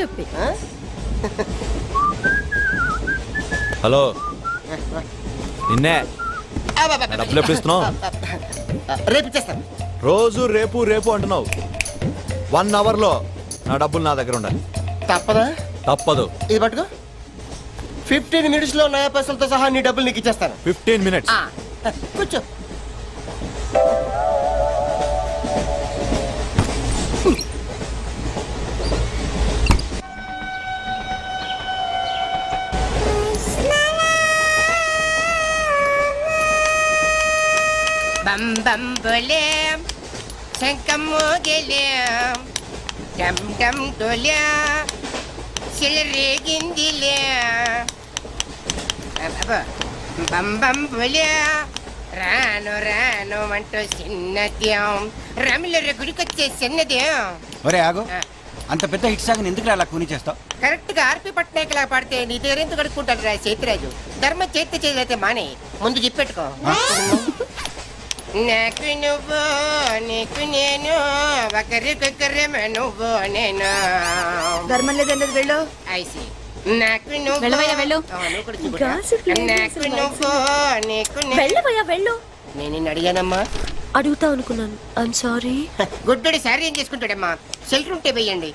చెప్పి. హలో నిన్నే డబ్బులు ఎప్పుడు ఇస్తున్నావు? రేపు ఇచ్చేస్తాను. రోజు రేపు రేపు అంటున్నావు. 1 అవర్లో నా డబ్బులు నా దగ్గర ఉండాలి. తప్పదా? తప్పదు. ఇది పట్టుకో. 15 minutes లో నయా పైసలతో సహా నీ డబ్బులు నీకు ఇచ్చేస్తాను. 15 minutes? కూర్చో. బం బం బోలే శంఖం మోగలే డమ్ డమ్ డోలే సిలరేగిందిలే బం బం బోలే రాను రాను అంటూ చిన్నదేం రమిల గుడికొచ్చే చిన్నదేం. ఒరే ఆగు, అంత పెద్ద హిట్ సాగుని ఎందుకు అలా కూని చేస్తావు? కరెక్ట్ గా ఆర్పి పట్నాయక్ లా పాడితే నీ దగ్గర ఎందుకు కడుక్కుంటాడు రా చేతిరాజు. ధర్మ చేతి చేదైతే మానే ముందు చెప్పెట్టుకో. నాకు నువ్వు నీకు నేను ఒకరికొకరేమో నువ్వు నేను. ధర్మం లేదన్నది వెళ్ళు. ఐసి నాకు నువ్వు వెళ్ళవయ్యా వెళ్ళు. నాకు నువ్వు నీకు వెళ్ళవయ్యా వెళ్ళు. నేను నిన్ను అడిగానమ్మా. అడుగుతా అనుకున్నాను. I'm sorry. గుడ్డోడి సారీ ఏం చేసుకుంటాడమ్మా? షెల్టర్ ఉంటే వెయ్యండి.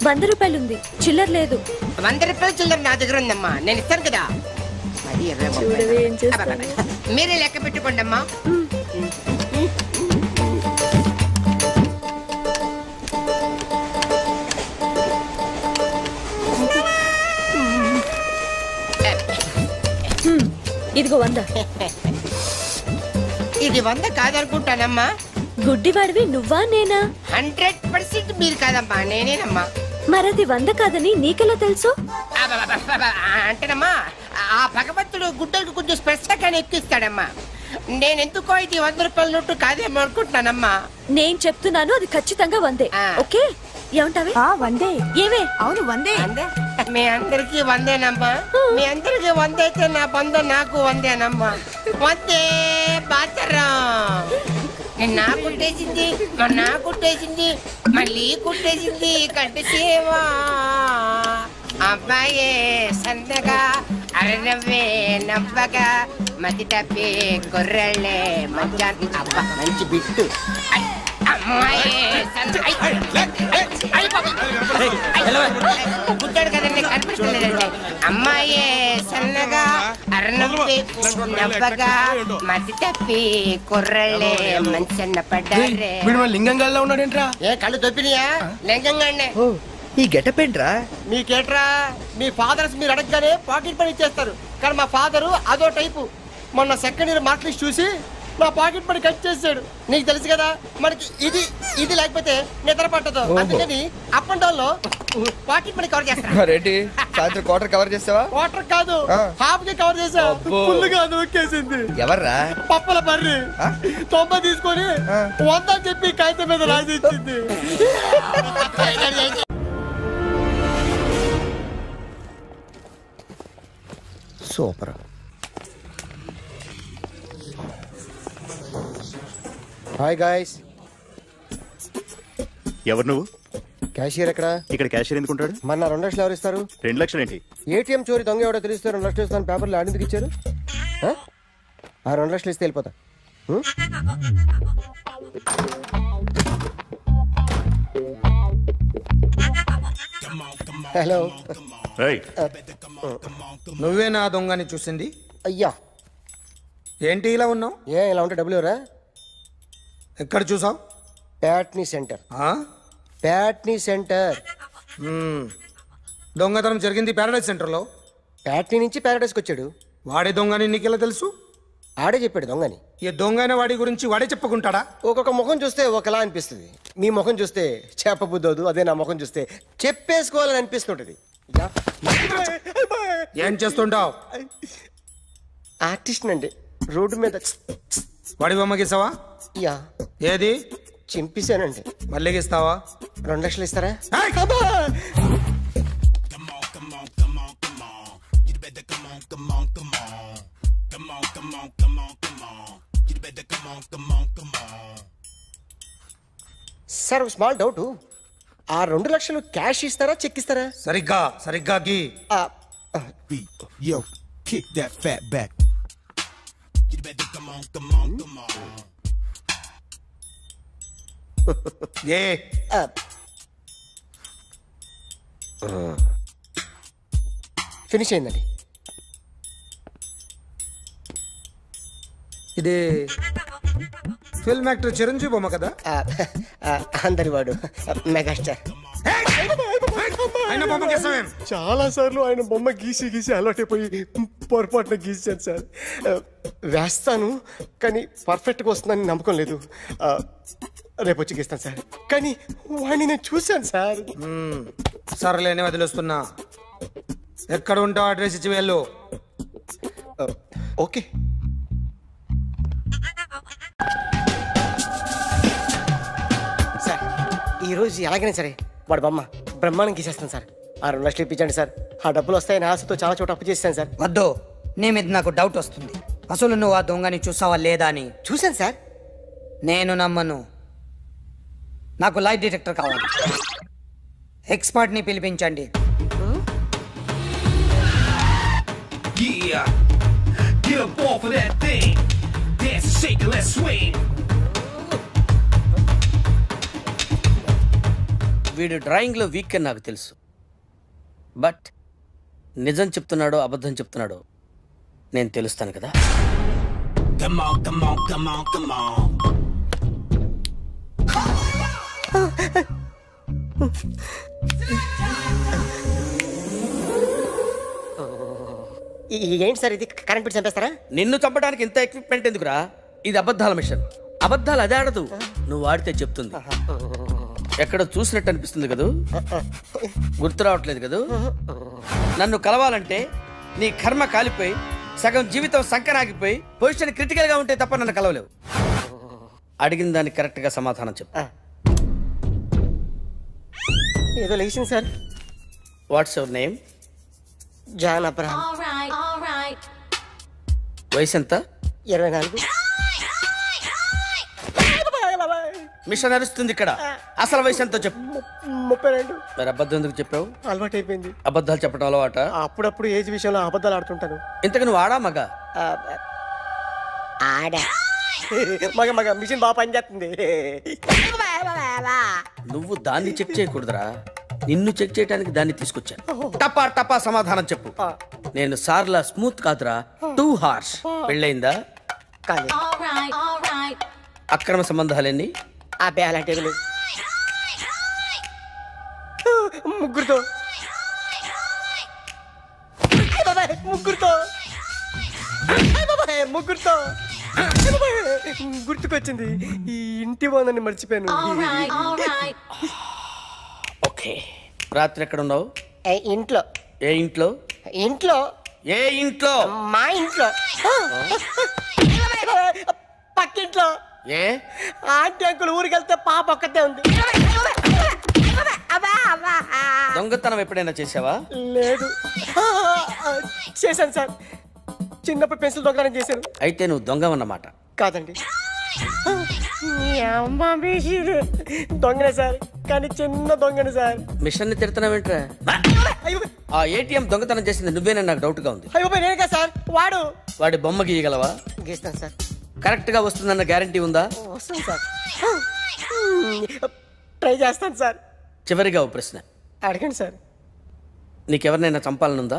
100 రూపాయలు ఉంది, చిల్లర లేదు. 100 రూపాయలు చిల్లర నా దగ్గర ఉందమ్మా, నేను ఇస్తాను కదా. మీరే లెక్క పెట్టుకోండి అమ్మా. ఇదిగో 100. ఇది 100 కాదనుకుంటానమ్మా. గుడ్డివాడివి నువ్వా నేనా? 100% మీరు కాదమ్మా, నేనేనమ్మా. మరది 100 కాదని నీకెలా తెలుసు? అంటేనమ్మా ఆ భగవంతుడు గుడ్డలకు కొంచెం స్పెషల్గానే ఎక్కిస్తాడమ్మా. నేనెందుకో ఇది 100 రూపాయల నోటు కాదేమో అనుకుంటున్నానమ్మా. నేను చెప్తున్నాను అది ఖచ్చితంగా 100. ఓకే ఏమంటావే? 100. ఏవే? అవును 100. మీ అందరికి 100ఏనమ్మా. మీ అందరికి 100 అయితే నా బంధ నాకు 100ఏనమ్మా. 100 బాతరం. నా కుట్టేసింది, నా కుట్టేసింది, మళ్ళీ కుట్టేసింది కంటి సేవా. అబ్బాయే సన్నగా అరనవ్వే నవ్వగా మతి తప్పి కొర్రళ్ళే మంచి అబ్బా మంచి బిట్టు. గుడ్డాడు కదండి, కనిపించలేదండి. అమ్మాయే సన్నగా అరనవ్వే నవ్వగా మతి తప్పి కొర్రళ్ళే మంచి అన్న పడ్డారే. లింగంగా ఉన్నాడేంట్రా? ఏ కళ్ళు దొప్పినాయా? లింగంగానే. ఈ గెటప్ ఏంట్రా? మీకేట్రా? మీ ఫాదర్స్ మీరు అడగగానే పాకెట్ పని ఇచ్చేస్తారు, కానీ మా ఫాదరు అదో టైపు. మొన్న సెకండ్ ఇయర్ మార్క్ లిస్ట్ చూసి నా పాకెట్ పని కట్ చేసాడు. నీకు తెలుసు కదా మనకి ఇది ఇది లేకపోతే నిద్ర పట్టదు. అందుకని అప్ అండ్ డౌన్ లో పాకెట్ మనీ కవర్ చేస్తా. రెడ్డి సాయంత్రం క్వార్టర్ కవర్ చేసావా? క్వార్టర్ కాదు, హాఫ్ కి కవర్ చేసా. ఫుల్ గా నొక్కేసింది. ఎవర్రా? పప్పుల బర్రి 90 తీసుకొని 100 అని చెప్పి కాగితం మీద రాసి ఇచ్చింది. సూపర్. Hi guys. ఎవరు నువ్వు? క్యాషియర్ ఎక్కడ? ఇక్కడ క్యాషియర్ ఎందుకుంటాడు? మన 2 లక్షలు ఎవరు ఇస్తారు? 2 లక్షలు ఏంటి? ఏటీఎం చోరీ దొంగ ఎవడో తెలిస్తే 2 లక్షలు ఇస్తాను పేపర్లు ఆడిందుకు ఇచ్చారు. ఆ 2 లక్షలు ఇస్తే వెళ్ళిపోతా. హలో. నువ్వేనా దొంగని చూసింది? అయ్యా ఏంటి ఇలా ఉన్నావు? ఏ ఇలా ఉంటే డబ్బులు ఎవరా? ఎక్కడ చూసావు? ప్యాట్నీ సెంటర్. ప్యాట్నీ సెంటర్. దొంగతనం జరిగింది ప్యారడైజ్ సెంటర్లో. ప్యాట్నీ నుంచి ప్యారడైజ్కి వచ్చాడు. వాడే దొంగని నీకెలా తెలుసు? ఆడే చెప్పాడు దొంగని. ఈ దొంగైన వాడి గురించి వాడే చెప్పుకుంటాడా? ఒక్కొక్క ముఖం చూస్తే ఒకలా అనిపిస్తుంది. మీ ముఖం చూస్తే చెప్పబుద్దోదు, అదే నా ముఖం చూస్తే చెప్పేసుకోవాలని అనిపిస్తుంటది. ఏం చేస్తుంటావు? ఆర్టిస్ట్ అండి. రోడ్డు మీద వాడి బొమ్మ గీసావా? యా. ఏది? చింపేశానండి. మళ్ళీ గీస్తావా? 2 లక్షలు ఇస్తారా? సార్ స్మాల్ డౌట్, ఆ 2 లక్షలు క్యాష్ ఇస్తారా చెక్ ఇస్తారా? సరిగ్గా గీ. Yo, kick that fat back. You better come on. A finish అయిందండి. ఇది ఫిల్మ్ యాక్టర్ చిరంజీవి బొమ్మ కదా? అందరి వాడు మెగాస్టార్. ఆయన బొమ్మ గీసావేం? చాలా సార్లు ఆయన బొమ్మ గీసి అలవాటైపోయి పొరపాటున గీసాను సార్. వేస్తాను కానీ పర్ఫెక్ట్గా వస్తుందని నమ్మకం లేదు. రేపు వచ్చి గీస్తాను సార్. కానీ వాడిని నేను చూశాను సార్. సర్లేని వదిలేస్తున్నా. ఎక్కడ ఉంటావు అడ్రస్ ఇచ్చి వెళ్ళు. ఓకే. సార్ ఈరోజు ఎలాగైనా సరే వాడు బొమ్మ బ్రహ్మాండం గీసేస్తాను సార్. ఆ 2 లక్షలు ఇప్పించండి సార్. ఆ డబ్బులు వస్తాయని ఆశతో చాలా చోట అప్పు చేస్తాను సార్. వద్దు, నీ మీద నాకు డౌట్ వస్తుంది. అసలు నువ్వు ఆ దొంగని చూసావా లేదా అని. చూశాను సార్. నేను నమ్మను. నాకు లై డిటెక్టర్ కావాలి. ఎక్స్పర్ట్ ని పిలిపించండి. Yeah, get up off of that thing. Dance and shake and let's swing. వీడు డ్రాయింగ్లో వీక్ అని నాకు తెలుసు. బట్ నిజం చెప్తున్నాడో అబద్ధం చెప్తున్నాడో నేను తెలుస్తాను కదా. Come on. ఏంటి సార్ ఇది? కరెంట్ బిల్ చంపేస్తారా? నిన్ను చంపడానికి ఇంత ఎక్విప్మెంట్ ఎందుకురా? ఇది అబద్ధాల మిషన్. అబద్ధాలు అదే ఆడదు, నువ్వు ఆడితే చెప్తుంది. ఎక్కడ చూసినట్టు అనిపిస్తుంది కదూ, గుర్తు రావట్లేదు కదూ. నన్ను కలవాలంటే నీ కర్మ కాలిపోయి సగం జీవితం సంకరాగిపోయి పొజిషన్ క్రిటికల్ గా ఉంటే తప్ప నన్ను కలవలేవు. అడిగిన దానికి కరెక్ట్ గా సమాధానం చెప్పు. ఏదో లేచింది sir. What's your name? John Abraham. వయసు ఎంత? 24. మిషన్ నడుస్తుంది ఇక్కడ. అసలు వయసు ఎంతో చెప్పు. 32. మరి అబద్ధం ఎందుకు చెప్పావు? అలవాటు అయిపోయింది. అబద్ధాలు చెప్పడం అలవాట? అప్పుడప్పుడు ఏజ్ విషయంలో అబద్ధాలు ఆడుతుంటాను. ఇంతకు నువ్వు ఆడా మగ? ఆడా. మగ మిషన్ బాగా పనిచేస్తుంది. నువ్వు దాన్ని చెక్ చేయకూడదురా, నిన్ను చెక్ చేయడానికి దాన్ని తీసుకొచ్చాను. టపా టపా సమాధానం చెప్పు. నేను సార్లా స్మూత్ కాదురా, టూ హార్ష్. పెళ్ళయిందా? కానీ అక్రమ సంబంధాలన్నీ? అబ్బే అలాంటివి లేవు. ముగ్గురుతో గుర్తుకొచ్చింది. ఈ ఇంటి బాగుందని మర్చిపోయాను. ఓకే. రాత్రి ఎక్కడ ఉన్నావు? ఇంట్లో. ఏ ఇంట్లో? ఇంట్లో. ఏ ఇంట్లో? మా ఇంట్లో. పక్కింట్లో. ఏ ఆంటీ అంకుల్ ఊరికి వెళ్తే పాప ఒక్కతే ఉంది. దొంగతనం ఎప్పుడైనా చేసావా? లేదు. చేశాను సార్. చిన్నప్పుడు పెన్సిల్ దొంగతనం చేశాను. అయితే నువ్వు దొంగవన్నమాట. కాదండి, దొంగనే సార్, కానీ చిన్న దొంగనే సార్. మిషన్ ని తిడుతున్నావేంట్రా? ఆ ఏటీఎం దొంగతనం చేసింది నువ్వేనని నాకు డౌట్ గా ఉంది. అయ్యో నేనే కదా సార్. వాడి బొమ్మ గీయగలవా? గీస్తాను సార్. కరెక్ట్ గా వస్తుందన్న గ్యారంటీ ఉందా? వస్తుంది సార్. ట్రై చేస్తాను సార్. చివరిగా ఓ ప్రశ్న అడగండి సార్. నీకెవరినైనా చంపాలనుందా?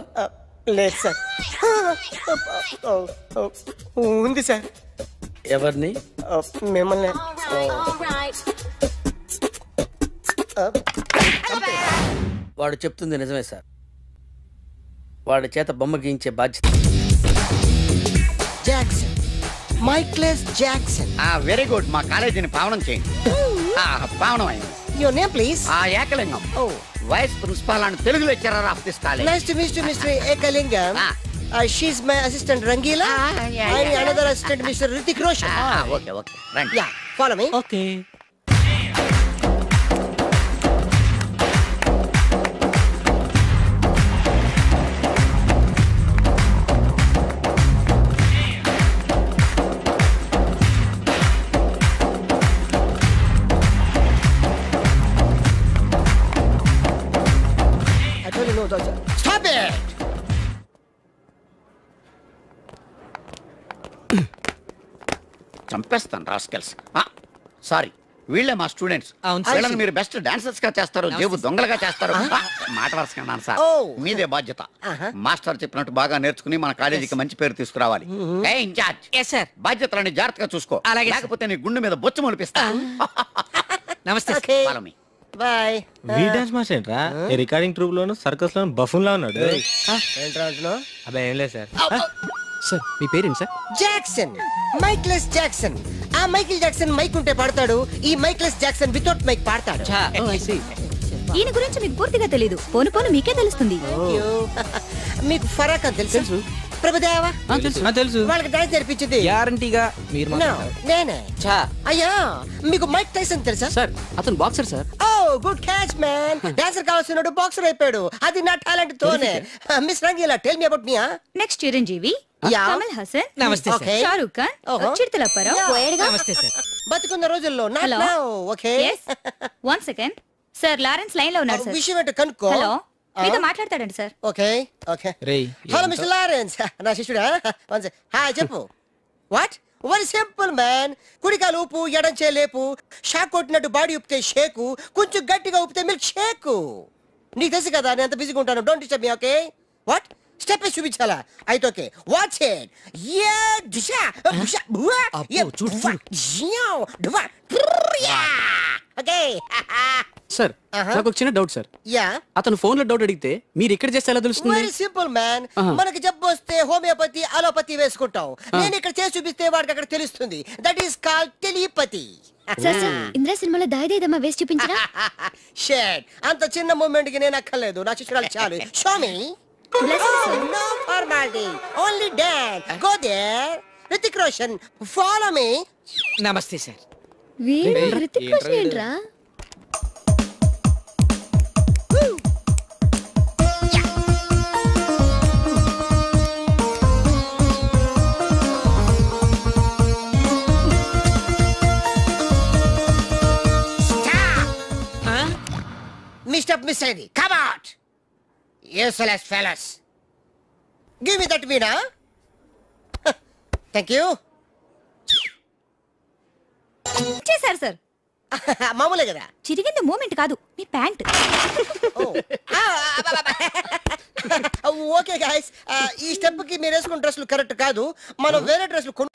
లేదు సార్. ఉంది సార్. ఎవరిని? మిమ్మల్ని. వాడు చెప్తుంది నిజమే సార్. వాడి చేత బొమ్మ గీయించే బాధ్యత. జాక్సన్, మైక్లస్ జాక్సన్. Very good. మా కాలేజీని పావనం చేయండి. పావనం అయింది. Your name please? Ekalingam. Vice principal and Telugu lecturer of this college. Nice to meet you mister Ekalingam. She's my assistant Rangila. And another assistant Mr. Hrithik Roshan. Okay. Right. Yeah, follow me. Okay. చంపేస్తాను rascals. Sorry, వీళ్ళే మా students. వీళ్ళని మీరు best dancers గా చేస్తారు, జేబు దొంగలుగా చేస్తారు. మాట వరుసకున్నాను సార్, మీదే బాధ్యత. మాస్టర్ చెప్పినట్టు బాగా నేర్చుకుని మన కాలేజీకి మంచి పేరు తీసుకురావాలి. ఇన్ఛార్జ్ బాధ్యతలని జాగ్రత్తగా చూసుకో, లేకపోతే నీ గుండె మీద బొచ్చు మొలిపిస్తా. నమస్తే. బాయ్. వీ డాన్స్ మాస్టర్ ఏంట్రా? రికార్డింగ్ ట్రూప్ లోను సర్కస్ లోను బఫూన్ లా ఉన్నాడు. అబ్బాయి ఏం లేదు సార్. సార్ మీ పేరేంటి సార్? Jackson, Michael Jackson. ఆ మైకిల్ జాక్సన్ మైక్ ఉంటే పాడతాడు, ఈ మైక్లెస్ జాక్సన్ వితౌట్ మైక్ పాడతాడు. ఈయన గురించి మీకు పూర్తిగా తెలీదు, పోను పోను మీకే తెలుస్తుంది. మీకు ఫరాక్ అని తెలుసు? ప్రభుదేవా తెలుసు. వాళ్ళకి డాన్స్ నేర్పించింది గ్యారంటీగా మీరు నేనే. అయ్యా, మీకు మైక్ టైసన్ తెలుసా? సార్ అతను boxer sir. Oh good catch man. Dancer కావాల్సినాడు బాక్సర్ అయిపోయాడు, అది నా టాలెంట్ తోనే. Miss Rangeela, tell me about me. Next Chiranjeevi, Kamal Haasan, నమస్తే సార్. షారూక్ ఖాన్, చిరుతల అప్పారావు. నమస్తే సార్. బతుకున్న రోజుల్లో hello. Okay. 1 second sir, Lawrence line లో ఉన్నారు సార్. విషయం ఏంటో కనుక్కో. హలో, మీతో మాట్లాడతాడండి సార్. Okay okay. రేయ్ హలో మిస్టర్ లారెన్స్, నా శిష్యుడా. హాయ్ చెప్పు. వాట్? Very simple man. కుడికాలు ఊపు, ఎడం చేలేపు. షాక్ కొట్టినట్టు బాడీ ఊపితే షేకు, కొంచెం గట్టిగా ఊపితే మిల్క్ షేకు. నీకు తెలుసు కదా నేను ఎంత బిజీగా ఉంటాను. Don't disturb me. Okay? What? Step చూపించాలా? అయితే ఓకే, వాచ్ ఇట్. యా దిశా బుషా బువా. యా చూడు చూడు. ఓకే. సార్ నాకు ఒక చిన్న డౌట్ సార్. యా. అతను ఫోన్ లో డౌట్ అడిగితే మీరు ఇక్కడ చేస్తే ఎలా తెలుస్తుంది? Very simple man. మనకి జబ్బు వస్తే హోమియోపతి, అలోపతి వేసుకుంటాం. నేను ఇక్కడ చేసి చూపిస్తే వాడికి అక్కడ తెలుస్తుంది. That is called telepathy. Indra సినిమాలో దాయిదేదమ్మా వేసి చూపించరా? షేట్, అంత చిన్న మూమెంట్ కి నేను అక్కర్లేదు, నా శిష్యురాలు చాలు. Show me. No formality, only dance. Go there. Hrithik Roshan, follow me. నమస్తే సార్. వీడు హృతిక్ రోషన్ ఏంట్రా? Mr. Miss Lady, come out. Useless fellas. Give me that veena. Thank you. చేశారు సార్. మామూలే కదా. చిరిగింది మూమెంట్ కాదు, మీ ప్యాంట్. ఓకే గైస్, ఈ స్టెప్ కి మీరు వేసుకున్న డ్రెస్లు కరెక్ట్ కాదు, మనం వేరే డ్రెస్లు కొను.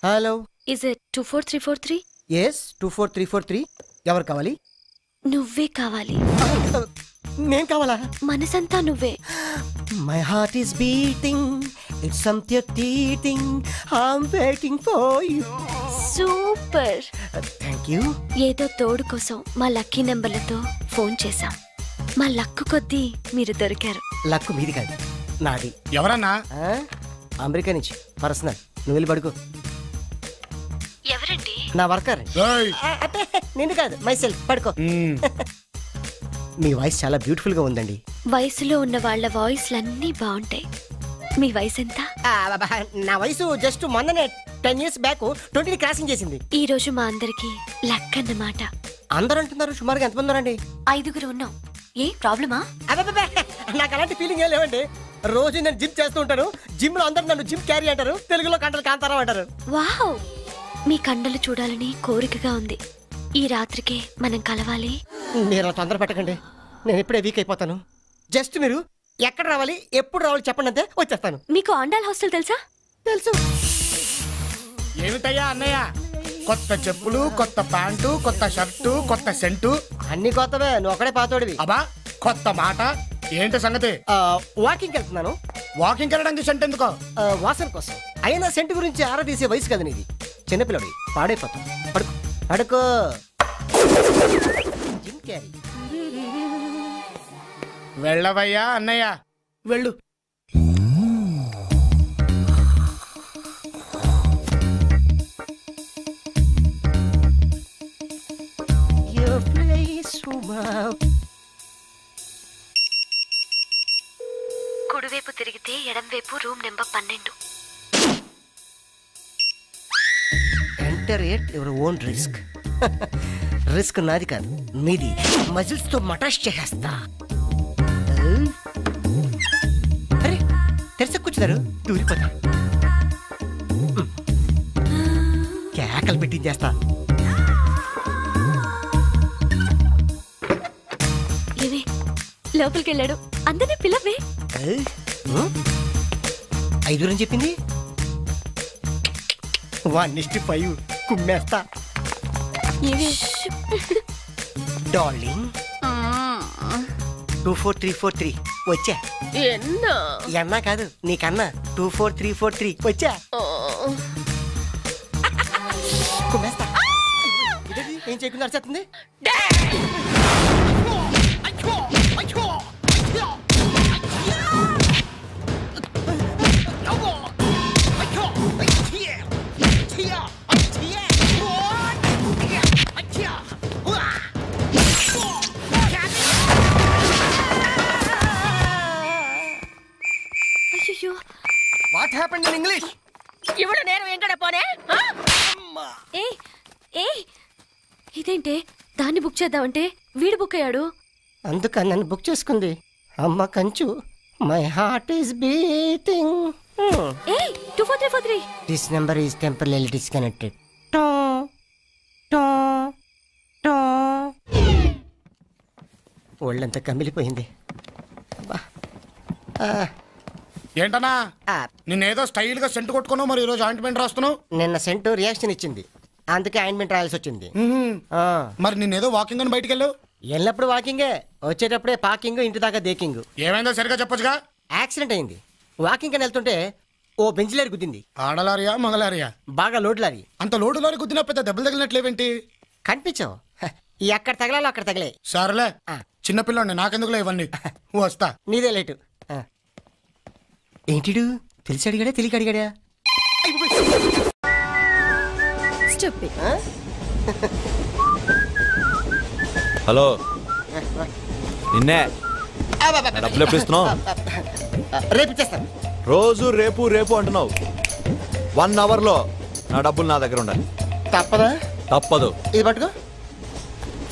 Hello, is it 24343? yes 24343. ఎవరు కావాలి? నువ్వే కావాలి. నేను కావాలా? మనసంతా నువ్వే. My heart is beating, it's something teething, I'm waiting for you. Super. Thank you. ఏదో తోడు కోసం మా లక్కీ నెంబర్లతో ఫోన్ చేశాం. మా లక్కు కొద్దీ మీరు దొరికారు. లక్కు మీది కాదు, నాది. ఎవరన్నా? అమెరికా నుంచి పర్సనల్. నువ్వు వెళ్ళి పడుకో. ఎవరండి? నా వర్కర్. అంటే నిన్ను కాదు, మై సెల్ఫ్. పడుకో. మీ వాయిస్ చాలా బ్యూటిఫుల్ గా ఉందండి. వయసులో ఉన్న వాళ్ళ వాయిస్లన్నీ బాగుంటాయి. మీ వయసు ఎంత? నా వయసు జస్ట్ మొన్ననే 10 years బ్యాక్ 20 క్రాసింగ్ చేసింది. ఈ రోజు మా అందరికి లక్ అన్నమాట. అందరూ అంటున్నారు. సుమారుగా ఎంతమంది ఉన్నారండి? 5 ఉన్నాం. ఏ ప్రాబ్లమా? నాకు అలాంటి ఫీలింగ్ ఏం లేవండి. రోజు నేను జిమ్ చేస్తూ ఉంటాను. జిమ్ లో అందరూ నన్ను జిమ్ క్యారీ అంటారు, తెలుగులో కండలు కాంతారావు అంటారు. వావ్, మీ కండలు చూడాలని కోరికగా ఉంది. ఈ రాత్రికి మనం కలవాలి. మీరు తొందర పెట్టకండి, నేను ఇప్పుడే వీక్ అయిపోతాను. జస్ట్ మీరు ఎక్కడ రావాలి, ఎప్పుడు రావాలి చెప్పండి, అంతే వచ్చేస్తాను. మీకు ఆండాల్ హాస్టల్ తెలుసా? తెలుసు. ఏమిటయ్యా అన్నయ్య, కొత్త చెప్పులు, కొత్త ప్యాంటు, కొత్త షర్టు, కొత్త సెంటు, అన్ని కొత్తవే. నువ్వు ఒకడే పాతోడివి. అబ్బా కొత్త మాట ఏంటి సంగతి? వాకింగ్ వెళ్తున్నాను. వాకింగ్ వెళ్ళడానికి సెంట్ ఎందుకో? వాసన కోసం. అయినా సెంట్ గురించి ఆరా తీసే వయసు కదా నీది. చిన్నపిల్లడి పాడైపోతాం. పడుకో పడుకో. Jim Carrey. వెళ్ళవయ్యా అన్నయ్య, వెళ్ళు. కుడివైపు తిరిగితే ఎడంవైపు room number 12. Enter at your own risk. Risk నాది కాదు, మీది. మజిల్స్ తో మటాష్ చేసేస్తా. అరే తెరిసే కూర్చుందా? వచ్చేసారు దూరిపోతా కేకలు పెట్టించేస్తా. ఏవే లోపలికి వెళ్ళాడు అందరినీ పిల్లవే. 5 అని చెప్పింది 1:5 కుమ్మేస్తా. డార్లింగ్ 24343 వచ్చా. ఎన్నా కాదు నీకన్నా 24343 వచ్చా. కుమ్మేస్తా. ఏం చేయకుండా అరిచేస్తుంది. What happened in English? ఇవడ నేను ఎంగడ పోనే. ఇదేంటే దాన్ని బుక్ చేద్దామంటే వీడు బుక్ అయ్యాడు. అందుకని నన్ను బుక్ చేసుకుంది అమ్మ కంచు. My heart is beating. 24343. This number is temporary disconnected. ఒళ్ళంతా కమిలిపోయింది. ఏంటన్నా నిన్నేదో స్టైల్ గా సెంట్ కొట్టుకున్నావు, మరి ఈరోజు ఆయింట్మెంట్ రాస్తున్నావు? నిన్న సెంటు రియాక్షన్ ఇచ్చింది, అందుకే ఆయింట్మెంట్ రాయాల్సి వచ్చింది. మరి నిన్నేదో వాకింగ్ అని బయటికి వెళ్ళావు? వెళ్ళినప్పుడు వాకింగే, వచ్చేటప్పుడే పార్కింగ్, ఇంటి దాకా దేకింగ్. ఏమైందో సరిగా చెప్పొచ్చుగా. యాక్సిడెంట్ అయింది. వాకింగ్ అని వెళ్తుంటే ఓ బెంచ్ లారీ గుద్దింది. ఆడలారియా మగలారియా? బాగా లోడ్ లారీ. అంత లోడు లారీ గుద్దినా పెద్ద దెబ్బలు తగిలినట్లేవేంటి? కనిపించావు. ఎక్కడ తగలాలో అక్కడ తగిలే. సరేలే, చిన్నపిల్లండి, నాకెందుకులే ఇవన్నీ. వస్తా. నీదే లేటు. ఏంటిడు తెలిసి అడిగాడా తెలియక అడిగాడా? హలో నిన్నే డబ్బులు ఎప్పుడు ఇస్తున్నావు? రేపు ఇచ్చేస్తాను. రోజు రేపు రేపు అంటున్నావు. 1 అవర్లో నా డబ్బులు నా దగ్గర ఉండాలి. తప్పదా? తప్పదు. ఇది పట్టుకో.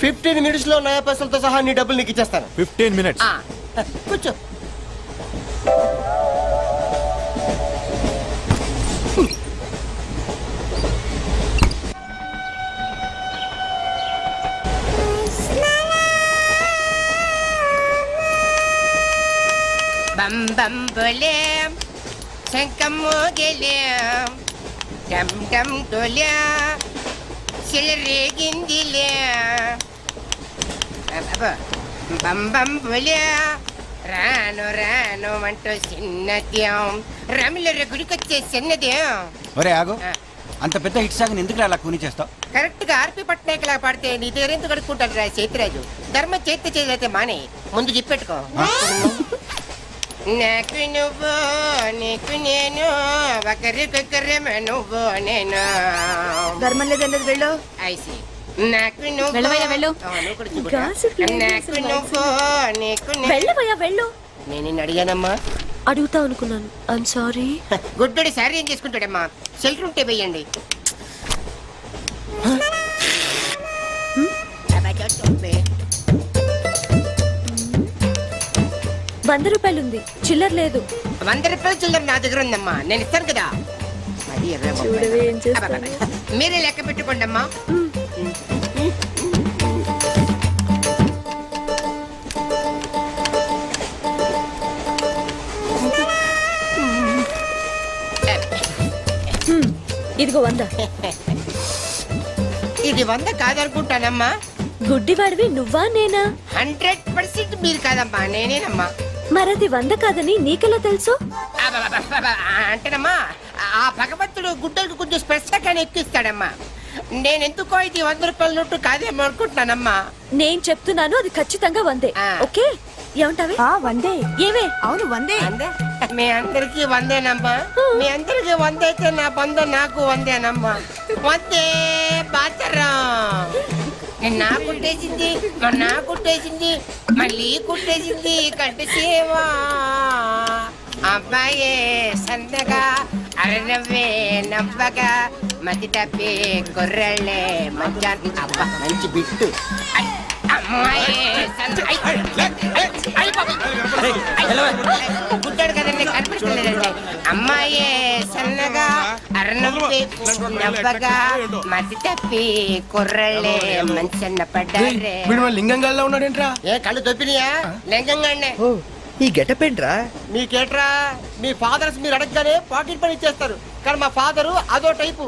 15 minutes లో నయా పైసలతో సహా నీ డబ్బులు నీకు ఇచ్చేస్తాను. 15 minutes. కూర్చో. బం బం బోలే శంఖం మోగలే డమ్ డమ్ డోలే సిలరేగిందిలే బం బం బోలే రాను రాను అంటూ చిన్నద్యం రమిల గుడికొచ్చే చిన్నద్యం. ఒరే ఆగు, అంత పెద్ద హిట్ సాగుని ఎందుకు అలా కూని చేస్తావు? కరెక్ట్ గా ఆర్పి పట్నాయక్ లా పాడితే నీ దగ్గర ఎందుకు కడుక్కుంటాడు రా సేతిరాజు. ధర్మ చేతి చేదైతే మానే ముందు చెప్పెట్టుకో. నాకు నువ్వు నీకు నేను ఒకరికొకరేమో నువ్వు నేను. ధర్మం లేదన్నది వెళ్ళు. ఐసి నాకు నువ్వు వెళ్ళవయ్యా వెళ్ళు. నాకు నువ్వు నీకు వెళ్ళవయ్యా వెళ్ళు. నేను నిన్ను అడిగానమ్మా. అడుగుతా అనుకున్నాను. I'm sorry. గుడ్డోడి సారీ ఏం చేసుకుంటాడమ్మా? షెల్టర్ ఉంటే వెయ్యండి. ₹100 ఉంది, చిల్లర లేదు. ₹100 చిల్లర నా దగ్గర ఉందమ్మా, నేను ఇస్తాను కదా. మీరే లెక్క పెట్టుకోండి అమ్మా. ఇదిగో 100. ఇది 100 కాదనుకుంటానమ్మా. గుడ్డివాడివి నువ్వా నేనా? 100% మీరు కాదమ్మా, నేనేనమ్మా. మరది 100 కాదని నీకెలా తెలుసు? అంటేనమ్మా ఆ భగవంతుడు గుడ్డలకు కొంచెం స్పెషల్గానే ఎక్కిస్తాడమ్మా. నేనెందుకో ఇది ₹100 నోటు కాదేమో అనుకుంటున్నానమ్మా. నేను చెప్తున్నాను అది ఖచ్చితంగా 100. ఓకే ఏమంటావే? 100. ఏవే? అవును 100. మీ అందరికి 100నమ్మా. మీ అందరికి 100 అయితే నా బంధం నాకు 100నమ్మా. 100 బాతరం. నా కుట్టేసింది, నా కుట్టేసింది, మళ్ళీ కుట్టేసింది కంటసేవా. అబ్బాయే సందగా అరనవ్వే నవ్వగా మతి తప్పి కుర్రళ్ళే మధ్య. అబ్బా మంచి బిట్టు. గుడ్డాడు కదండి కనిపించలేదండి. అమ్మాయే సన్నగా అరనవ్వి నవ్వగా మతి తప్పి కుర్రళ్ళే మంచన్న పడ్డారే. లింగంగా ఉన్నాడేంట్రా? ఏ కళ్ళు తొప్పినాయా? లింగంగానే. ఈ గెటప్ ఏంట్రా? మీకేట్రా? మీ ఫాదర్స్ మీరు అడగగానే పాకెట్ పని ఇచ్చేస్తారు, కానీ మా ఫాదరు అదో టైపు.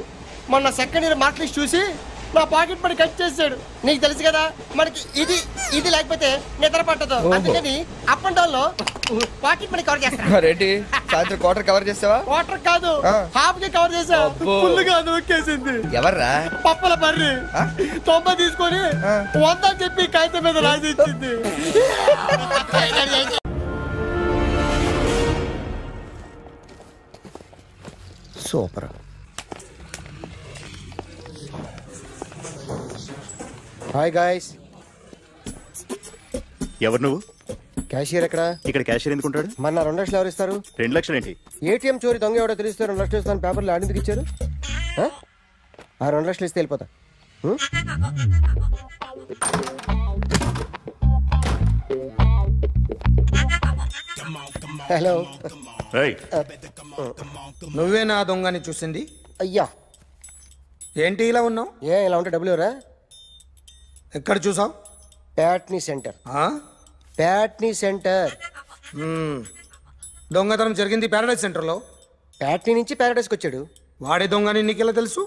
మొన్న సెకండ్ ఇయర్ మార్క్ లిస్ట్ చూసి నా పాకెట్ పని కట్ చేసాడు. నీకు తెలుసు కదా, మనకి ఇది ఇది లేకపోతే నిద్ర పట్టదు. అందుకని అప్ అండ్ డౌన్ లో పాకెట్ మనీ కవర్ చేస్తా. రెడ్డి సాయంత్రం క్వార్టర్ కవర్ చేసావా? క్వార్టర్ కాదు, హాఫ్ కి కవర్ చేసా. ఫుల్గా నొక్కేసింది. ఎవర్రా? పప్పల బర్రి 90 తీసుకొని 100 అని చెప్పి కాగితం మీద రాసి ఇచ్చింది. సూపర్. Hi guys. ఎవరు నువ్వు? క్యాషియర్ ఎక్కడ? ఇక్కడ క్యాషియర్ ఎందుకుంటాడు? మన 2 లక్షలు ఎవరు ఇస్తారు? 2 లక్షలు ఏంటి? ఏటీఎం చోరీ దొంగ ఎవడో తెలిస్తే 2 లక్షలు ఇస్తాను పేపర్లు ఆడిందుకు ఇచ్చారు. ఆ 2 లక్షలు ఇస్తే వెళ్ళిపోతా. హలో. నువ్వేనా దొంగని చూసింది? అయ్యా ఏంటి ఇలా ఉన్నావు? ఇలా ఉంటే డబ్బులు ఎవరా? ఎక్కడ చూసావు? ప్యాట్నీ సెంటర్. ప్యాట్నీ సెంటర్. దొంగతనం జరిగింది ప్యారడైజ్ సెంటర్లో. ప్యాట్నీ నుంచి ప్యారడైజ్కి వచ్చాడు. వాడే దొంగని నీకెలా తెలుసు?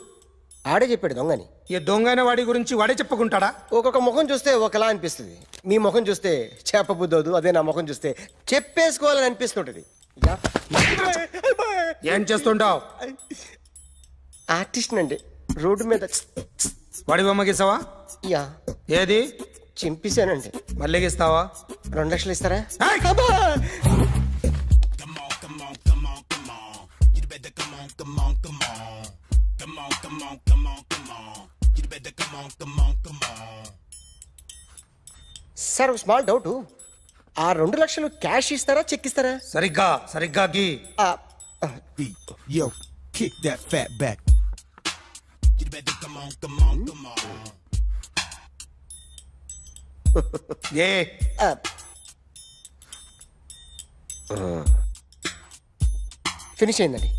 ఆడే చెప్పాడు దొంగని. ఈ దొంగైన వాడి గురించి వాడే చెప్పుకుంటాడా? ఒక్కొక్క ముఖం చూస్తే ఒకలా అనిపిస్తుంది. మీ ముఖం చూస్తే చెప్పబుద్దోదు, అదే నా ముఖం చూస్తే చెప్పేసుకోవాలని అనిపిస్తుంటది. ఏం చేస్తుంటావు? ఆర్టిస్ట్ అండి. రోడ్డు మీద వాడి బొమ్మ గీసావా? యా. ఏది? చింపేశానండి. మళ్ళీ గీస్తావా? 2 లక్షలు ఇస్తారా? సార్ ఒక స్మాల్ డౌట్. ఆ 2 లక్షలు క్యాష్ ఇస్తారా చెక్ ఇస్తారా? సరిగ్గా గీ. Yo, kick that fat back. You better come on. Finish అయిందండి.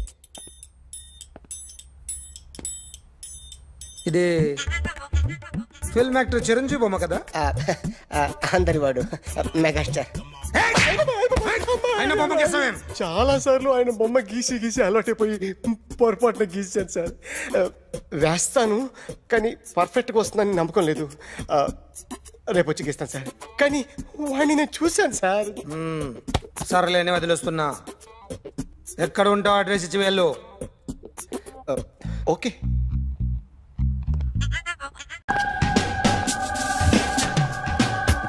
ఇది ఫిల్మ్ యాక్టర్ చిరంజీవి బొమ్మ కదా? అందరి వాడు మెగాస్టార్. చాలా సార్లు ఆయన బొమ్మ గీసి అలవాటైపోయి పొరపాటున గీసాను సార్. వేస్తాను కానీ పర్ఫెక్ట్గా వస్తుందని నమ్మకం లేదు. రేపు వచ్చి గీస్తాను సార్. కానీ వాడిని నేను చూశాను సార్. సర్లేని వదిలేస్తున్నా. ఎక్కడ ఉంటావు అడ్రస్ ఇచ్చి వెళ్ళు. ఓకే.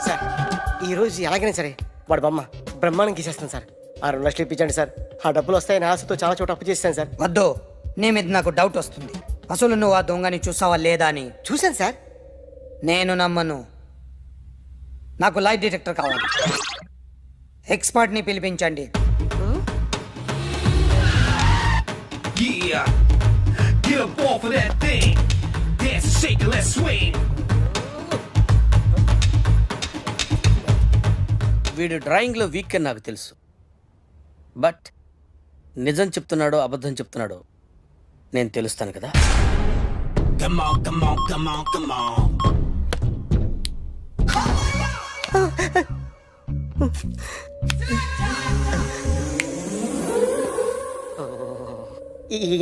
సార్ ఈరోజు ఎలాగైనా సరే వాడు బొమ్మ బ్రహ్మాండం గీసేస్తాను సార్. ఆ 2 లక్షలు ఇప్పించండి సార్. ఆ డబ్బులు వస్తాయని ఆశతో చాలా చోట అప్పు చేస్తాను సార్. వద్దు, నీ మీద నాకు డౌట్ వస్తుంది. అసలు నువ్వు ఆ దొంగని చూసావా లేదా అని. చూశాను సార్. నేను నమ్మను. నాకు లైట్ డిటెక్టర్ కావాలి. ఎక్స్పర్ట్ని పిలిపించండి. Yeah, get up off of that thing. Dance and shake and let's swing. వీడు డ్రాయింగ్లో వీక్ అని నాకు తెలుసు. బట్ నిజం చెప్తున్నాడో అబద్ధం చెప్తున్నాడో నేను తెలుస్తాను కదా. Come on, come on, come on, come on.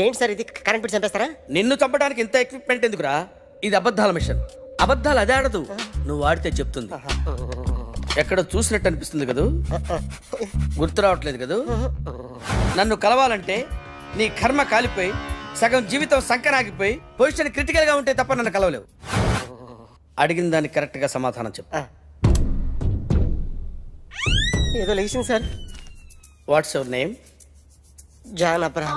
ఏంటి సార్ ఇది? కరెంట్ బిల్ చంపేస్తారా? నిన్ను చంపడానికి ఇంత ఎక్విప్మెంట్ ఎందుకురా? ఇది అబద్ధాల మిషన్. అబద్ధాలు అదే ఆడదు, నువ్వు ఆడితే చెప్తుంది. ఎక్కడ చూసినట్టు అనిపిస్తుంది కదూ? గుర్తు రావట్లేదు కదూ? నన్ను కలవాలంటే నీ కర్మ కాలిపోయి సగం జీవితం సంకరాగిపోయి పొజిషన్ క్రిటికల్ గా ఉంటే తప్ప నన్ను కలవలేవు. అడిగిన దానికి కరెక్ట్ గా సమాధానం చెప్పు. ఏదో లేచింది sir. What's your name? John Abraham.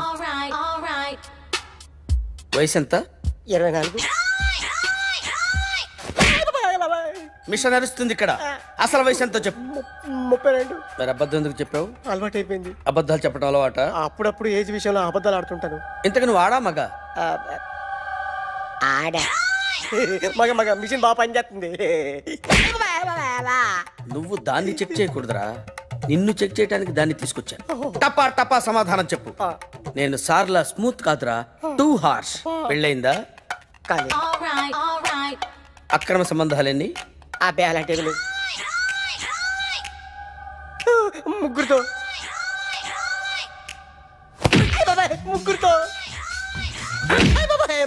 వయసు ఎంత? 24. మిషన్ నడుస్తుంది ఇక్కడ. అసలు వయసు ఎంతో చెప్పు. 32. మరి అబద్ధం ఎందుకు చెప్పావు? అలవాటు అయిపోయింది. అబద్ధాలు చెప్పడం అలవాట? అప్పుడప్పుడు ఏజ్ విషయంలో అబద్ధాలు ఆడుతుంటాను. ఇంతకు నువ్వు ఆడా మగ? ఆడా. మగ మిషన్ బాగా పనిచేస్తుంది. నువ్వు దాన్ని చెక్ చేయకూడదురా, నిన్ను చెక్ చేయడానికి దాన్ని తీసుకొచ్చాను. టపా టపా సమాధానం చెప్పు. నేను సార్లా స్మూత్ కాదురా, టూ హార్ష్. పెళ్ళైందా? అక్రమ సంబంధాలన్నీ? అబ్బే అలాంటివి లేవు. ముగ్గురుతో ముగ్గురుతో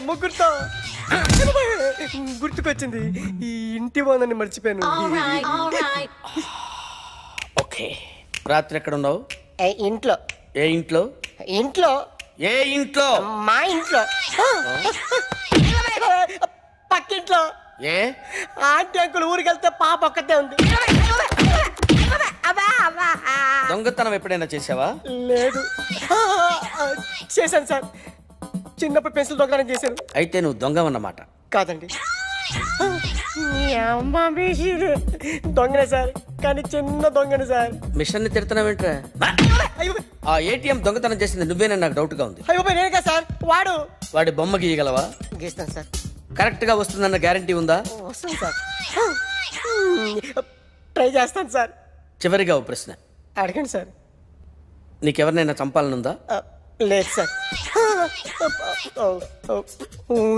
ముగ్గురుతో గుర్తుకొచ్చింది. ఈ ఇంటి బాగుందని మర్చిపోయాను. ఓకే. రాత్రి ఎక్కడ ఉన్నావు? ఇంట్లో. ఏ ఇంట్లో? ఇంట్లో. ఏ ఇంట్లో? మా ఇంట్లో. పక్కింట్లో. ఏ ఆంటీ అంకుల్ ఊరికి వెళ్తే పాప ఒక్కతే ఉంది. దొంగతనం ఎప్పుడైనా చేసావా? లేదు. చేశాను సార్. చిన్నప్పుడు పెన్సిల్ దొంగతనం చేశాను. అయితే నువ్వు దొంగవన్నమాట. కాదండి, దొంగనే సార్, కానీ చిన్న దొంగనే సార్. మిషన్ ని తిడుతున్నావేంట్రా? ఆ ఏటీఎం దొంగతనం చేసింది నువ్వేనని నాకు డౌట్ గా ఉంది. అయ్యో నేనే సార్. వాడి బొమ్మ గీయగలవా? గీస్తాను సార్. కరెక్ట్ గా వస్తుందన్న గ్యారంటీ ఉందా? వస్తాను సార్. ట్రై చేస్తాను సార్. చివరిగా ఓ ప్రశ్న అడగండి సార్. నీకెవరినైనా చంపాలనుందా? లేదు సార్.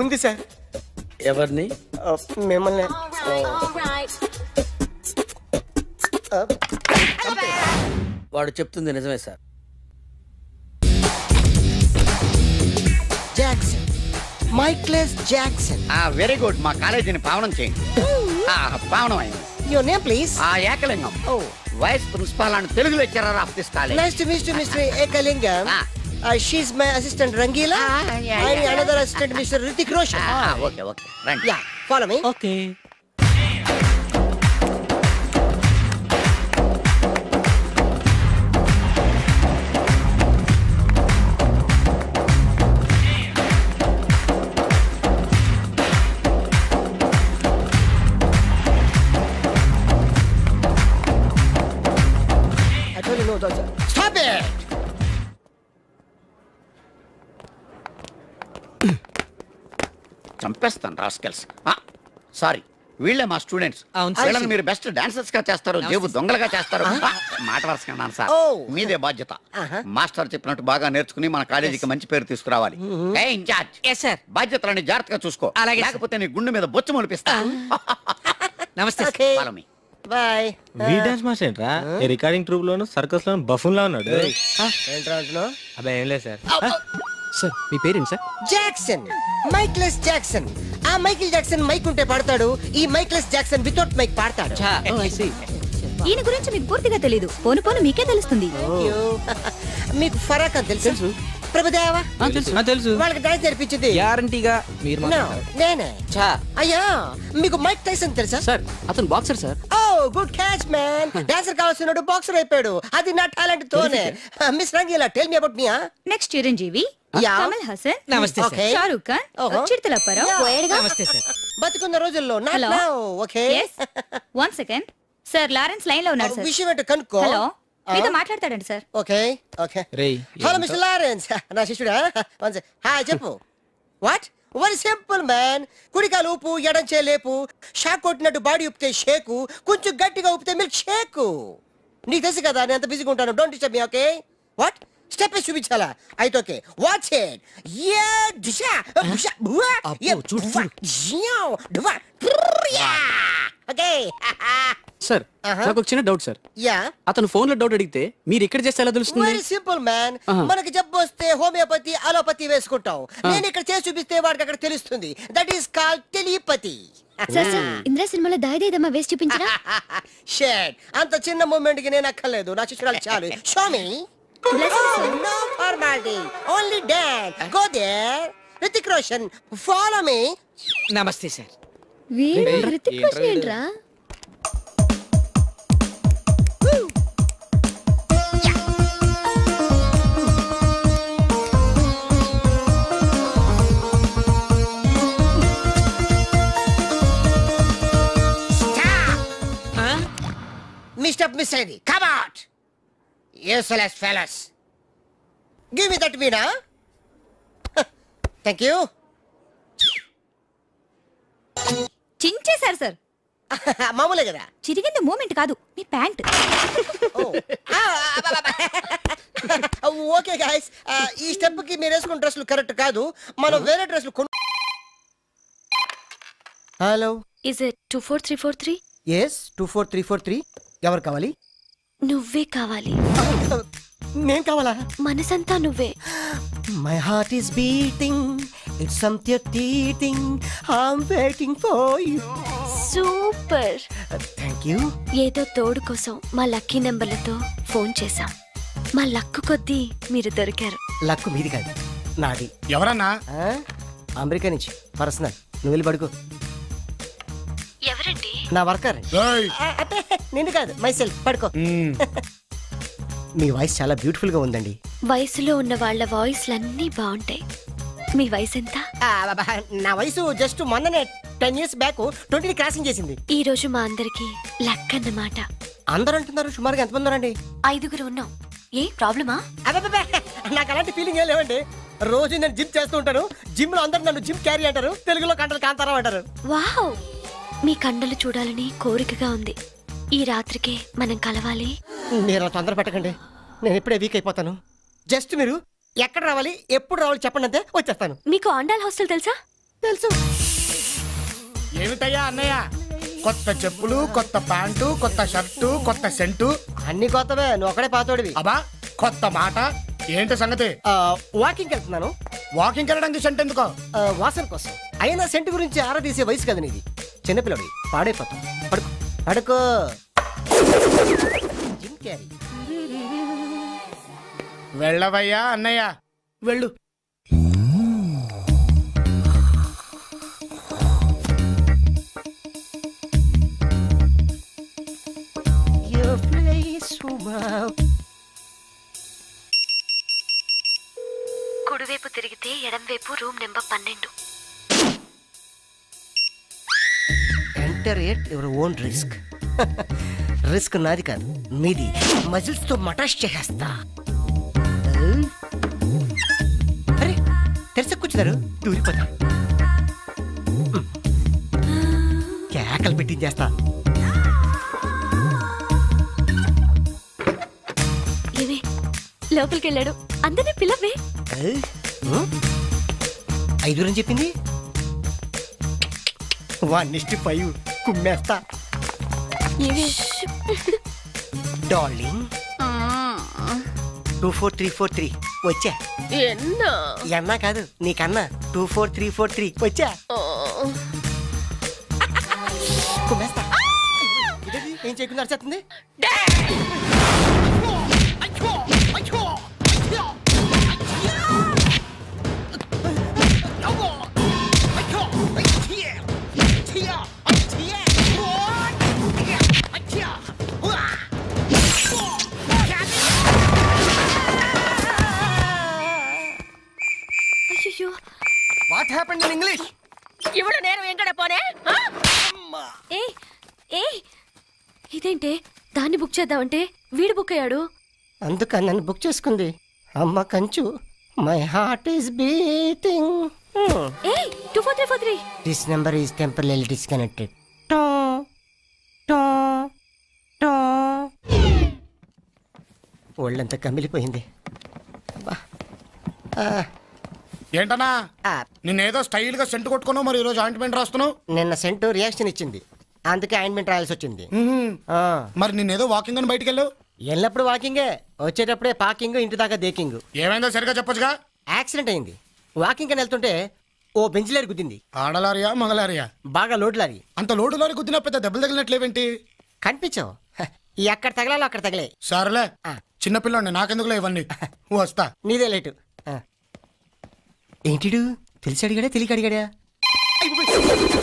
ఉంది సార్. ఎవరిని? మిమ్మల్ని. వాడు చెప్తుంది నిజమే sir. Jackson, Michael Jackson. Very good. మా కాలేజీని పావనం చేయండి. పావనం అయింది. Your name please? Ekalingam. Vice principal and Telugu lecturer of this college. Nice to meet you mister Ekalingam. She's my assistant Rangila. And another assistant Mr. Hrithik Roshan. Okay. Right. Yeah, follow me. Okay. I told you no, doctor. Stop it! చంపేస్తాను rascals. Sorry, వీళ్ళే మా students. వీళ్ళని మీరు best dancers గా చేస్తారు, జేబు దొంగలుగా చేస్తారు. మాట వరుసకున్నాను సార్. మీదే బాధ్యత. మాస్టర్ చెప్పినట్టు బాగా నేర్చుకుని మన కాలేజీకి మంచి పేరు తీసుకురావాలి. ఇన్ఛార్జ్ బాధ్యతలని జాగ్రత్తగా చూసుకో, లేకపోతే నీ గుండె మీద బొచ్చు మొలిపిస్తా. నమస్తే. బాయ్. వీ డాన్స్ మాస్టర్ ఏంట్రా? ఏ రికార్డింగ్ ట్రూప్ లోను సర్కస్ లోను బఫూన్ లా ఉన్నాడు. ఏంట్రా అంటున్నావు? అబ్బాయి ఏం లేదు సార్. సార్ మీ పేరేంటి సార్? Jackson, Michael Jackson. ఆ మైకిల్ జాక్సన్ మైక్ ఉంటే పాడతాడు, ఈ మైక్లెస్ జాక్సన్ వితౌట్ మైక్ పాడతాడు. ఈయన గురించి మీకు పూర్తిగా తెలీదు. పోను పోను మీకే తెలుస్తుంది. మీకు ఫరాక్ అని తెలుసు? ప్రభుదేవా తెలుసు. వాళ్ళకి డాన్స్ నేర్పించింది గ్యారంటీగా మీరు. నేనే. అయ్యా, మీకు మైక్ టైసన్ తెలుసా? సార్ అతను boxer sir. Oh good catch man. Dancer కావాల్సినాడు బాక్సర్ అయిపోయాడు. అది నా టాలెంట్ తోనే. Miss Rangeela, tell me about me. Next Chiranjeevi, Kamal Haasan, నమస్తే సార్. షారూక్ ఖాన్, చిరుతల అప్పారావు. నమస్తే సార్. బతుకున్న రోజుల్లో. Hello. Okay, 1 second sir. Lawrence line లో ఉన్నారు సార్. విషయం ఏంటో కనుక్కో. హలో, మీతో మాట్లాడతాడండి sir. Okay. Hello mister Lawrence, నా శిష్యుడా? హాయ్, చెప్పు. వాట్? Very simple man. కుడికాలు ఊపు, ఎడం చేయలేపు. షాక్ కొట్టినట్టు బాడీ ఊపితే షేకు, కొంచెం గట్టిగా ఊపితే మిల్క్ షేకు. నీకు తెలుసు కదా నేను ఎంత బిజీగా ఉంటాను. Don't disturb me. Okay? What? Step చూపించాలా? అయితే ఓకే, వాచ్ ఇట్. యా దిశా బుషా బువా యా ఓకే. సార్ నాకు ఒక చిన్న డౌట్ సార్. యా, అతను ఫోన్ లో డౌట్ అడిగితే మీరు ఇక్కడ చేస్తే ఎలా తెలుస్తుంది? Very simple man. మనకి జబ్బు వస్తే హోమియోపతి, అలోపతి వేసుకుంటాం. నేను ఇక్కడ చేసి చూపిస్తే వాడికి అక్కడ తెలుస్తుంది. That is called telepathy. Indra సినిమాలో దాయిదేదమ్మా వేసి చూపించరా? షేట్, అంత చిన్న మూమెంట్ కి నేను అక్కర్లేదు. నా శిష్యురాలు చాలు. Show me. No formality, only dance. Go there. Hrithik Roshan, follow me. నమస్తే సార్. రితిక్ రోషన్ ఏంట్రా? Mr. Missery, come out. Useless fellas. Give me that veena. Thank you. చించేశారు సార్. మామూలే కదా. చిరిగింది మూమెంట్ కాదు, మీ ప్యాంట్. ఓకే గాయ్స్, ఈ స్టెప్ కి మీరు వేసుకున్న డ్రెస్లు కరెక్ట్ కాదు. మనం వేరే డ్రెస్లు హలో, ఇస్ ఇట్ 24343? ఎస్ 24343. ఎవరు కావాలి? నువ్వే కావాలి. నేను కావాలా? మనసంతా నువ్వే. My heart is beating, it's something teething, I'm waiting for you. Super, thank you. ఏదో తోడు కోసం మా లక్కీ నెంబర్లతో ఫోన్ చేశాం. మా లక్కు కొద్దీ మీరు దొరికారు. లక్కు మీది కాదు, నాది. ఎవరన్నా? అమెరికా నుంచి పర్సనల్. నువ్వు వెళ్ళి పడుకో. ఎవరండి? నా వర్కర్. నిన్ను కాదు, మైసెల్ఫ్. పడుకో. మీ వాయిస్ చాలా బ్యూటిఫుల్ గా ఉందండి. వయసులో ఉన్న వాళ్ళ వాయిస్లన్నీ బాగుంటాయి. మీ వయసు ఎంత? నా వయసు జస్ట్ మొన్ననే 10 years బ్యాక్ 20 క్రాసింగ్ చేసింది. ఈ రోజు మా అందరికి లక్ అన్నమాట. అందరూ అంటున్నారు. సుమారుగా ఎంతమంది ఉన్నారండి? 5 ఉన్నాం. ఏ ప్రాబ్లమా? నాకు అలాంటి ఫీలింగ్ ఏం లేవండి. రోజు నేను జిమ్ చేస్తూ ఉంటాను. జిమ్ లో అందరూ నన్ను జిమ్ క్యారీ అంటారు, తెలుగులో కంటలు కాంతారా అంటారు. వావ్, మీ కండలు చూడాలని కోరికగా ఉంది. ఈ రాత్రికి మనం కలవాలి. మీరు తొందర పెట్టకండి, నేను ఎప్పుడే వీక్ అయిపోతాను. జస్ట్ మీరు ఎక్కడ రావాలి, ఎప్పుడు రావాలి చెప్పండి, అంతే వచ్చేస్తాను. మీకు ఆండాల్ హాస్టల్ తెలుసా? తెలుసు. ఏమిటయ్యా అన్నయ్య, కొత్త చెప్పులు, కొత్త ప్యాంటు, కొత్త షర్టు, కొత్త సెంటు, అన్ని కొత్తవే. నువ్వు ఒకడే పాతోడివి. అబ్బా కొత్త మాట. ఏంటి సంగతి? వాకింగ్ వెళ్తున్నాను. వాకింగ్ వెళ్ళడానికి సెంట్ ఎందుకో? వాసన కోసం. అయినా సెంట్ గురించి ఆరా తీసే వయసు కదా నీది. చిన్నపిల్లడి పాడైపోతాం. పడుకో పడుకో. Jim Carrey. వెళ్ళవయ్యా అన్నయ్య, వెళ్ళు. కుడివైపు తిరిగితే ఎడంవైపు room number 12. Enter at your own risk. Risk నాది కాదు, మీది. మజిల్స్ తో మటాష్ చేసేస్తా. అరే తెరస కూర్చున్నారు, దూరిపోతా. కేకలు పెట్టించేస్తా. ఏమే లోపలికి వెళ్ళాడు, అందరినీ పిలవే. 5 అని చెప్పింది. 1:5 కుమ్మేస్తా. డార్లింగ్ 24343 వచ్చా. ఎన్నా కాదు నీకన్నా. 24343 వచ్చా. కుమ్మేస్తా. ఏం చేయకుండా అరిచేస్తుంది. What happened in English? ఇవడ నేను వెంకట పోనే. ఇదేంటే దాన్ని బుక్ చేద్దామంటే వీడు బుక్ అయ్యాడు. అందుకని నన్ను బుక్ చేసుకుంది. అమ్మ కంచు. My heart is beating. 24343. This number is temporary disconnected. ఒళ్ళంతా కమిలిపోయింది. ఏంటన్నా నిన్నేదో స్టైల్ గా సెంట్ కొట్టుకున్నావు, మరి ఈరోజు ఆయింట్మెంట్ రాస్తున్నావు? నిన్న సెంట్ రియాక్షన్ ఇచ్చింది, అందుకే ఆయింట్మెంట్ రాయాల్సి వచ్చింది. మరి నిన్నేదో వాకింగ్ అని బయటికి వెళ్ళావు? వెళ్ళినప్పుడు వాకింగే, వచ్చేటప్పుడే పాకింగ్, ఇంటి దాకా దేకింగ్. ఏమైందో సరిగా చెప్పొచ్చుగా. యాక్సిడెంట్ అయింది. వాకింగ్ అని వెళ్తుంటే ఓ బెంచ్ లారీ గుద్దింది. ఆడలారియా మగలారియా? బాగా లోడ్ లారీ. అంత లోడు లారీ గుద్దినా పెద్ద దెబ్బలు తగిలినట్లేవేంటి? కనిపించావు. ఎక్కడ తగలాలో అక్కడ తగలే. సరేలే, చిన్నపిల్లండి, నాకెందుకులే ఇవన్నీ. వస్తా. నీదే లేటు. ఏంటిడు తెలిసి అడిగాడా తెలియక అడిగాడా?